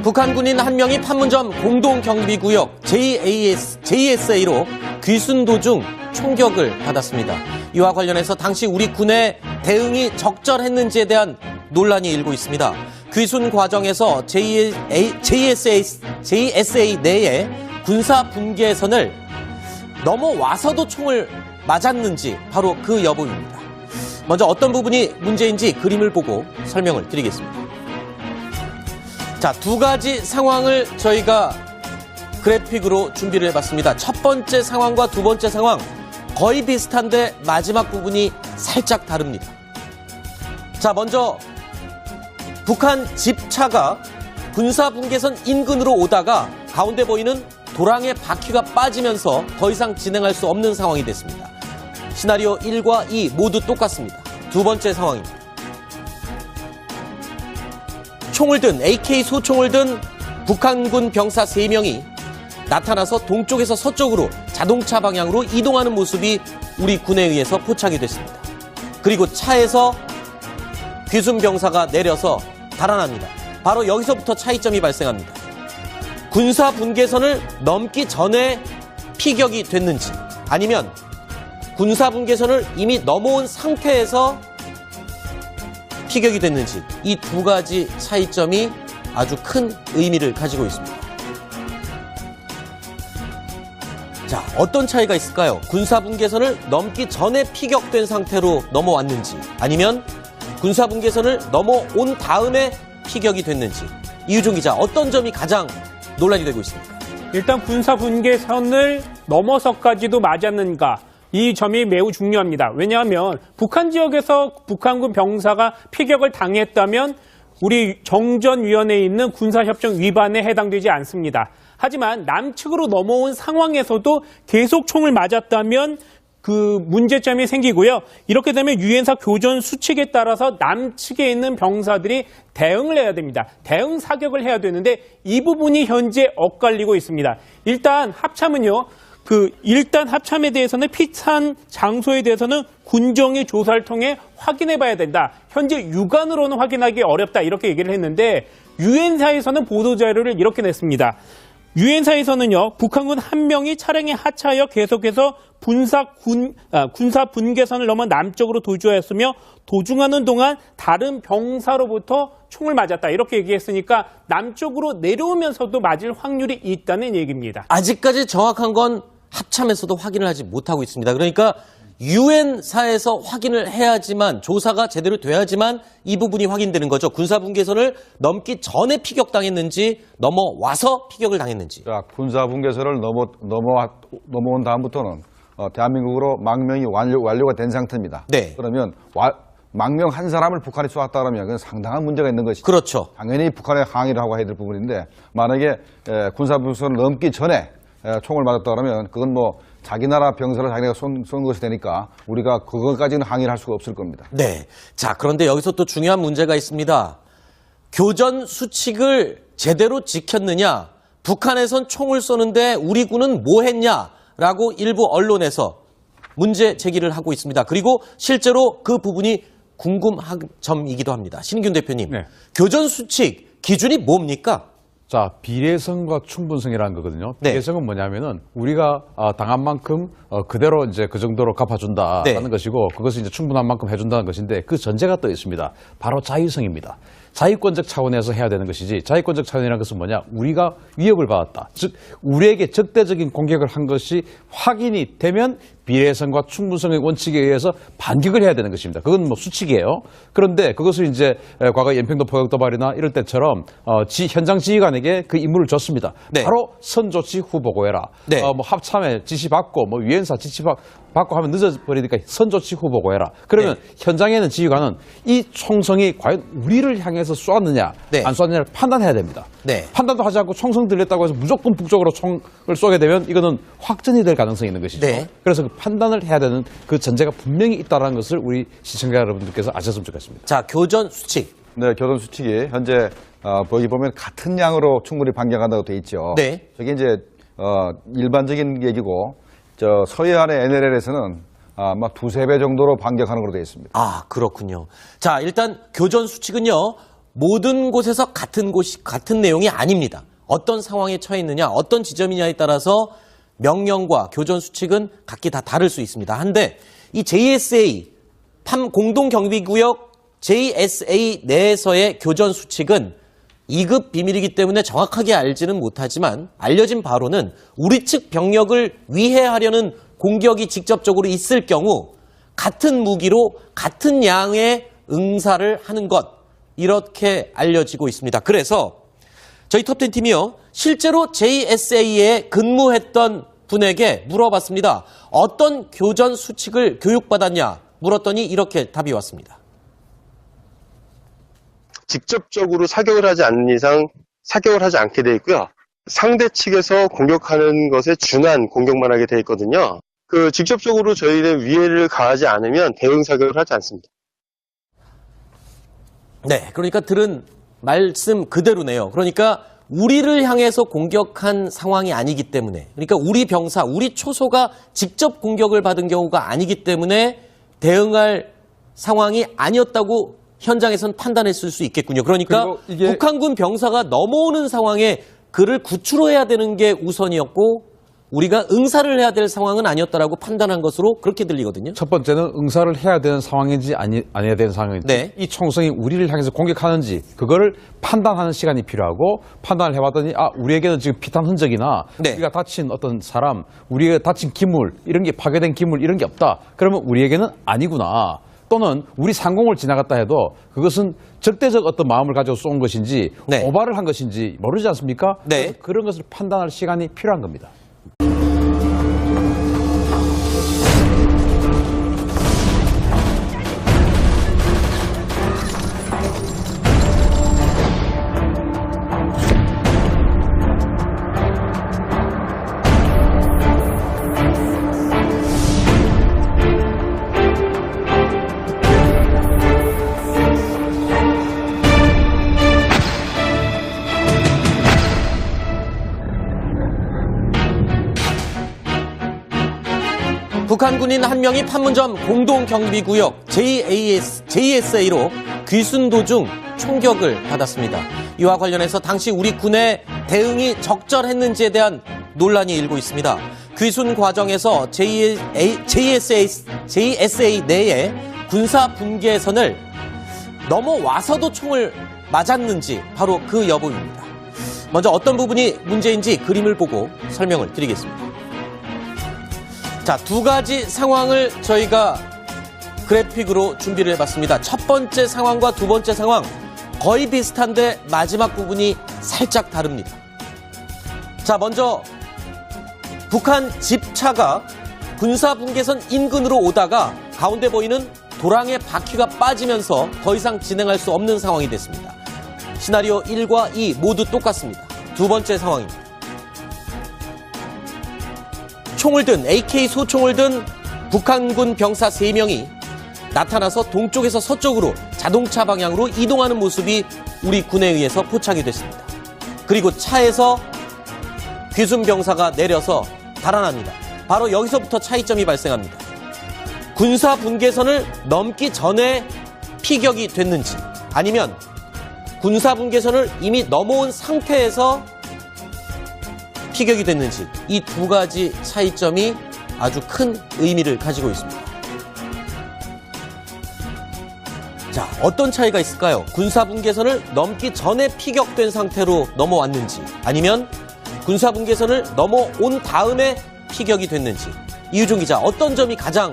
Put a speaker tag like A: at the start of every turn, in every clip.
A: 북한 군인 한 명이 판문점 공동경비구역 JSA로 귀순 도중 총격을 받았습니다. 이와 관련해서 당시 우리 군의 대응이 적절했는지에 대한 논란이 일고 있습니다. 귀순 과정에서 JSA 내에 군사 분계선을 넘어와서도 총을 맞았는지 바로 그 여부입니다. 먼저 어떤 부분이 문제인지 그림을 보고 설명을 드리겠습니다. 자, 두 가지 상황을 저희가 그래픽으로 준비를 해봤습니다. 첫 번째 상황과 두 번째 상황 거의 비슷한데 마지막 부분이 살짝 다릅니다. 자, 먼저 북한 집차가 군사분계선 인근으로 오다가 가운데 보이는 도랑의 바퀴가 빠지면서 더 이상 진행할 수 없는 상황이 됐습니다. 시나리오 1과 2 모두 똑같습니다. 두 번째 상황입니다. 총을 든 AK 소총을 든 북한군 병사 3명이 나타나서 동쪽에서 서쪽으로 자동차 방향으로 이동하는 모습이 우리 군에 의해서 포착이 됐습니다. 그리고 차에서 귀순 병사가 내려서 달아납니다. 바로 여기서부터 차이점이 발생합니다. 군사 분계선을 넘기 전에 피격이 됐는지 아니면 군사 분계선을 이미 넘어온 상태에서 피격이 됐는지 이 두 가지 차이점이 아주 큰 의미를 가지고 있습니다. 자, 어떤 차이가 있을까요? 군사 분계선을 넘기 전에 피격된 상태로 넘어왔는지 아니면 군사 분계선을 넘어온 다음에 피격이 됐는지 이유종 기자, 어떤 점이 가장 논란이 되고 있습니까?
B: 일단 군사 분계선을 넘어서까지도 맞았는가, 이 점이 매우 중요합니다. 왜냐하면 북한 지역에서 북한군 병사가 피격을 당했다면 우리 정전위원회에 있는 군사협정 위반에 해당되지 않습니다. 하지만 남측으로 넘어온 상황에서도 계속 총을 맞았다면 그 문제점이 생기고요. 이렇게 되면 유엔사 교전 수칙에 따라서 남측에 있는 병사들이 대응을 해야 됩니다. 대응 사격을 해야 되는데 이 부분이 현재 엇갈리고 있습니다. 일단 합참에 대해서는 피탄 장소에 대해서는 군정의 조사를 통해 확인해 봐야 된다. 현재 육안으로는 확인하기 어렵다. 이렇게 얘기를 했는데 유엔사에서는 보도자료를 이렇게 냈습니다. 유엔사에서는요, 북한군 한 명이 차량에 하차하여 계속해서 군사 분계선을 넘어 남쪽으로 도주하였으며 도중하는 동안 다른 병사로부터 총을 맞았다. 이렇게 얘기했으니까 남쪽으로 내려오면서도 맞을 확률이 있다는 얘기입니다.
A: 아직까지 정확한 건 합참에서도 확인을 하지 못하고 있습니다. 그러니까 유엔사에서 확인을 해야지만, 조사가 제대로 돼야지만 이 부분이 확인되는 거죠. 군사분계선을 넘기 전에 피격당했는지 넘어와서 피격을 당했는지.
C: 자, 군사분계선을 넘어온 다음부터는 대한민국으로 망명이 완료가 된 상태입니다.
A: 네.
C: 그러면 망명 한 사람을 북한이 쏘았다 그러면 그건 상당한 문제가 있는 것이죠.
A: 그렇죠.
C: 당연히 북한에 항의를 하고 해야 될 부분인데 만약에 군사분계선을 넘기 전에 총을 맞았다 그러면 그건 뭐 자기 나라 병사를 자기가 쏜 것이 되니까 우리가 그것까지는 항의를 할 수가 없을 겁니다.
A: 네. 자, 그런데 여기서 또 중요한 문제가 있습니다. 교전 수칙을 제대로 지켰느냐, 북한에선 총을 쏘는데 우리 군은 뭐 했냐라고 일부 언론에서 문제 제기를 하고 있습니다. 그리고 실제로 그 부분이 궁금한 점이기도 합니다. 신균 대표님,
D: 네.
A: 교전 수칙 기준이 뭡니까?
D: 자, 비례성과 충분성이라는 거거든요.
A: 네.
D: 비례성은 뭐냐면은 우리가 당한 만큼 그대로 이제 그 정도로 갚아준다라는
A: 네.
D: 것이고, 그것을 이제 충분한 만큼 해준다는 것인데 그 전제가 또 있습니다. 바로 자유성입니다. 자유권적 차원에서 해야 되는 것이지, 자유권적 차원이라는 것은 뭐냐? 우리가 위협을 받았다. 즉, 우리에게 적대적인 공격을 한 것이 확인이 되면 비례성과 충분성의 원칙에 의해서 반격을 해야 되는 것입니다. 그건 뭐 수칙이에요. 그런데 그것을 이제 과거 연평도 포격 도발이나 이럴 때처럼 현장 지휘관에게 그 임무를 줬습니다.
A: 네.
D: 바로 선조치 후 보고해라.
A: 네.
D: 뭐 합참에 지시받고 뭐 유엔사 지시받고 하면 늦어버리니까 선조치 후 보고해라. 그러면
A: 네.
D: 현장에는 지휘관은 이 총성이 과연 우리를 향해서 쏘았느냐
A: 네.
D: 안 쏘았느냐를 판단해야 됩니다.
A: 네.
D: 판단도 하지 않고 총성 들렸다고 해서 무조건 북쪽으로 총을 쏘게 되면 이거는 확전이 될 가능성이 있는 것이죠.
A: 네.
D: 그래서 그 판단을 해야 되는 그 전제가 분명히 있다는 것을 우리 시청자 여러분들께서 아셨으면 좋겠습니다.
A: 자, 교전 수칙.
C: 네, 교전 수칙이 현재 여기 보면 같은 양으로 충분히 반격한다고 돼 있죠.
A: 네.
C: 저게 이제 일반적인 얘기고 서해안의 NLL에서는 아마 2~3배 정도로 반격하는 걸로 되어 있습니다.
A: 아, 그렇군요. 자, 일단 교전 수칙은요, 모든 곳에서 같은 내용이 아닙니다. 어떤 상황에 처해 있느냐, 어떤 지점이냐에 따라서 명령과 교전 수칙은 각기 다 다를 수 있습니다. 한데 이 JSA 공동경비구역 JSA 내에서의 교전 수칙은 2급 비밀이기 때문에 정확하게 알지는 못하지만 알려진 바로는 우리 측 병력을 위해하려는 공격이 직접적으로 있을 경우 같은 무기로 같은 양의 응사를 하는 것, 이렇게 알려지고 있습니다. 그래서 저희 톱10 팀이요, 실제로 JSA에 근무했던 분에게 물어봤습니다. 어떤 교전 수칙을 교육받았냐 물었더니 이렇게 답이 왔습니다.
E: 직접적으로 사격을 하지 않는 이상 사격을 하지 않게 돼 있고요. 상대 측에서 공격하는 것에 준한 공격만 하게 돼 있거든요. 직접적으로 저희는 위해를 가하지 않으면 대응 사격을 하지 않습니다.
A: 네, 그러니까 들은 말씀 그대로네요. 그러니까 우리를 향해서 공격한 상황이 아니기 때문에, 그러니까 우리 병사, 우리 초소가 직접 공격을 받은 경우가 아니기 때문에 대응할 상황이 아니었다고 현장에선 판단했을 수 있겠군요. 그러니까
D: 이게
A: 북한군 병사가 넘어오는 상황에 그를 구출해야 되는 게 우선이었고 우리가 응사를 해야 될 상황은 아니었다라고 판단한 것으로 그렇게 들리거든요.
D: 첫 번째는 응사를 해야 되는 상황인지 아니어야 되는 상황인지,
A: 네.
D: 이 총성이 우리를 향해서 공격하는지 그거를 판단하는 시간이 필요하고, 판단을 해봤더니 우리에게는 지금 피탄 흔적이나
A: 네.
D: 우리가 다친 어떤 사람, 우리가 다친 기물, 이런 게 파괴된 기물 이런 게 없다. 그러면 우리에게는 아니구나. 또는 우리 상공을 지나갔다 해도 그것은 적대적 어떤 마음을 가지고 쏜 것인지
A: 네.
D: 오바를 한 것인지 모르지 않습니까?
A: 네.
D: 그래서 그런 것을 판단할 시간이 필요한 겁니다.
A: 북한 군인 한 명이 판문점 공동경비구역 JSA로 귀순 도중 총격을 받았습니다. 이와 관련해서 당시 우리 군의 대응이 적절했는지에 대한 논란이 일고 있습니다. 귀순 과정에서 JSA 내에 군사 분계선을 넘어와서도 총을 맞았는지 바로 그 여부입니다. 먼저 어떤 부분이 문제인지 그림을 보고 설명을 드리겠습니다. 자, 두 가지 상황을 저희가 그래픽으로 준비를 해봤습니다. 첫 번째 상황과 두 번째 상황 거의 비슷한데 마지막 부분이 살짝 다릅니다. 자, 먼저 북한 집차가 군사분계선 인근으로 오다가 가운데 보이는 도랑의 바퀴가 빠지면서 더 이상 진행할 수 없는 상황이 됐습니다. 시나리오 1과 2 모두 똑같습니다. 두 번째 상황입니다. 총을 든 AK 소총을 든 북한군 병사 3명이 나타나서 동쪽에서 서쪽으로 자동차 방향으로 이동하는 모습이 우리 군에 의해서 포착이 됐습니다. 그리고 차에서 귀순 병사가 내려서 달아납니다. 바로 여기서부터 차이점이 발생합니다. 군사 분계선을 넘기 전에 피격이 됐는지 아니면 군사 분계선을 이미 넘어온 상태에서 피격이 됐는지, 이 두 가지 차이점이 아주 큰 의미를 가지고 있습니다. 자, 어떤 차이가 있을까요? 군사분계선을 넘기 전에 피격된 상태로 넘어왔는지 아니면 군사분계선을 넘어온 다음에 피격이 됐는지, 이유종 기자, 어떤 점이 가장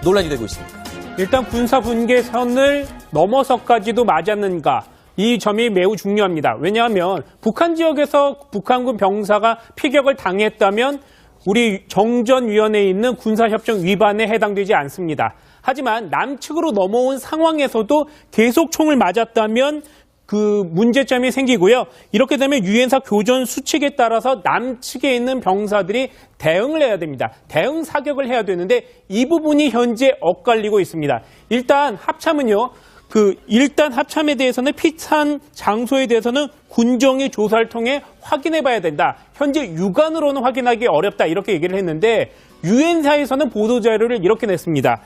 A: 논란이 되고 있습니까?
B: 일단 군사 분계선을 넘어서까지도 맞았는가, 이 점이 매우 중요합니다. 왜냐하면 북한 지역에서 북한군 병사가 피격을 당했다면 우리 정전위원회에 있는 군사협정 위반에 해당되지 않습니다. 하지만 남측으로 넘어온 상황에서도 계속 총을 맞았다면 그 문제점이 생기고요. 이렇게 되면 유엔사 교전 수칙에 따라서 남측에 있는 병사들이 대응을 해야 됩니다. 대응 사격을 해야 되는데 이 부분이 현재 엇갈리고 있습니다. 일단 합참은요. 일단 합참에 대해서는 피탄 장소에 대해서는 군정의 조사를 통해 확인해 봐야 된다. 현재 육안으로는 확인하기 어렵다. 이렇게 얘기를 했는데 유엔사에서는 보도자료를 이렇게 냈습니다.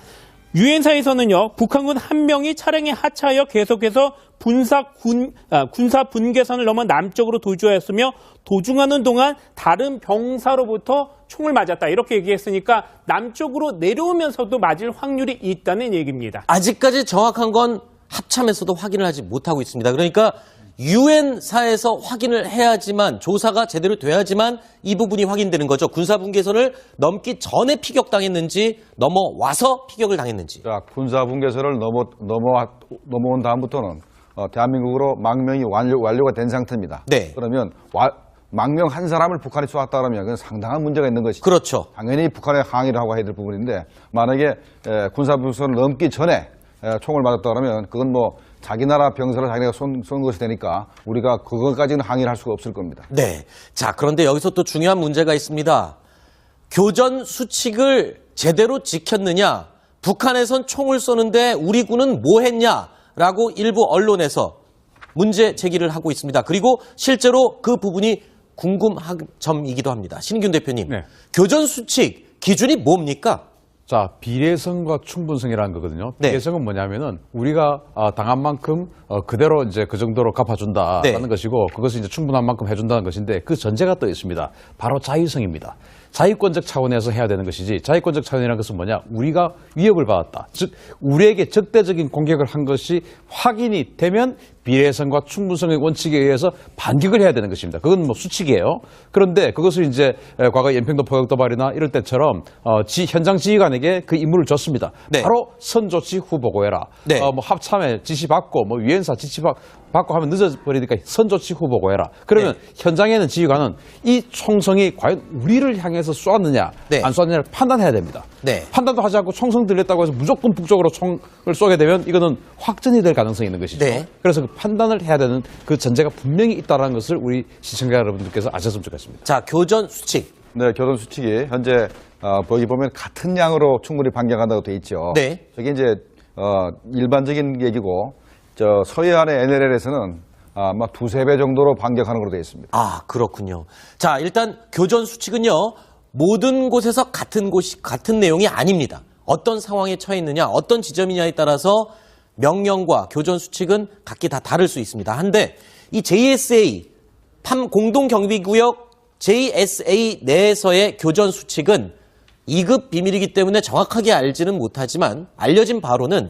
B: 유엔사에서는요, 북한군 한 명이 차량에 하차하여 계속해서 군사 분계선을 넘어 남쪽으로 도주하였으며 도중하는 동안 다른 병사로부터 총을 맞았다. 이렇게 얘기했으니까 남쪽으로 내려오면서도 맞을 확률이 있다는 얘기입니다.
A: 아직까지 정확한 건 합참에서도 확인을 하지 못하고 있습니다. 그러니까 유엔사에서 확인을 해야지만, 조사가 제대로 돼야지만 이 부분이 확인되는 거죠. 군사분계선을 넘기 전에 피격당했는지 넘어와서 피격을 당했는지.
C: 자, 군사분계선을 넘어온 다음부터는 대한민국으로 망명이 완료가 된 상태입니다.
A: 네.
C: 그러면 망명 한 사람을 북한이 쏘았다 그러면 그건 상당한 문제가 있는 것이죠.
A: 그렇죠.
C: 당연히 북한에 항의를 하고 해야 될 부분인데, 만약에 군사분계선을 넘기 전에 총을 맞았다 그러면 그건 뭐 자기 나라 병사를 자기가 쏜 것이 되니까 우리가 그것까지는 항의를 할 수가 없을 겁니다.
A: 네. 자, 그런데 여기서 또 중요한 문제가 있습니다. 교전 수칙을 제대로 지켰느냐, 북한에선 총을 쏘는데 우리 군은 뭐 했냐라고 일부 언론에서 문제 제기를 하고 있습니다. 그리고 실제로 그 부분이 궁금한 점이기도 합니다. 신균 대표님,
B: 네.
A: 교전 수칙 기준이 뭡니까?
D: 자, 비례성과 충분성이라는 거거든요.
A: 네.
D: 비례성은 뭐냐면은 우리가 당한 만큼 그대로 이제 그 정도로 갚아준다라는
A: 네.
D: 것이고, 그것을 이제 충분한 만큼 해준다는 것인데, 그 전제가 또 있습니다. 바로 자율성입니다. 자유권적 차원에서 해야 되는 것이지, 자유권적 차원이라는 것은 뭐냐? 우리가 위협을 받았다. 즉, 우리에게 적대적인 공격을 한 것이 확인이 되면 비례성과 충분성의 원칙에 의해서 반격을 해야 되는 것입니다. 그건 뭐 수칙이에요. 그런데 그것을 이제 과거 연평도 포격 도발이나 이럴 때처럼 현장 지휘관에게 그 임무를 줬습니다.
A: 네.
D: 바로 선조치 후 보고해라.
A: 네.
D: 뭐 합참에 지시받고 뭐 유엔사 지시받고 하면 늦어버리니까 선조치 후 보고해라. 그러면
A: 네.
D: 현장에는 지휘관은 이 총성이 과연 우리를 향해서 쏘았느냐
A: 네.
D: 안 쏘았느냐를 판단해야 됩니다.
A: 네.
D: 판단도 하지 않고 총성 들렸다고 해서 무조건 북쪽으로 총을 쏘게 되면 이거는 확전이 될 가능성이 있는 것이죠.
A: 네.
D: 그래서 그 판단을 해야 되는 그 전제가 분명히 있다는 것을 우리 시청자 여러분들께서 아셨으면 좋겠습니다.
A: 자, 교전 수칙.
C: 네, 교전 수칙이 현재 거기 보면 같은 양으로 충분히 반격한다고 돼 있죠.
A: 네.
C: 저게 이제 일반적인 얘기고, 저 서해안의 NLL에서는 아마 2~3배 정도로 반격하는 걸로 돼 있습니다.
A: 아, 그렇군요. 자, 일단 교전 수칙은요, 모든 곳에서 같은 내용이 아닙니다. 어떤 상황에 처해 있느냐, 어떤 지점이냐에 따라서 명령과 교전 수칙은 각기 다 다를 수 있습니다. 한데 이 JSA 공동경비구역 JSA 내에서의 교전 수칙은 2급 비밀이기 때문에 정확하게 알지는 못하지만 알려진 바로는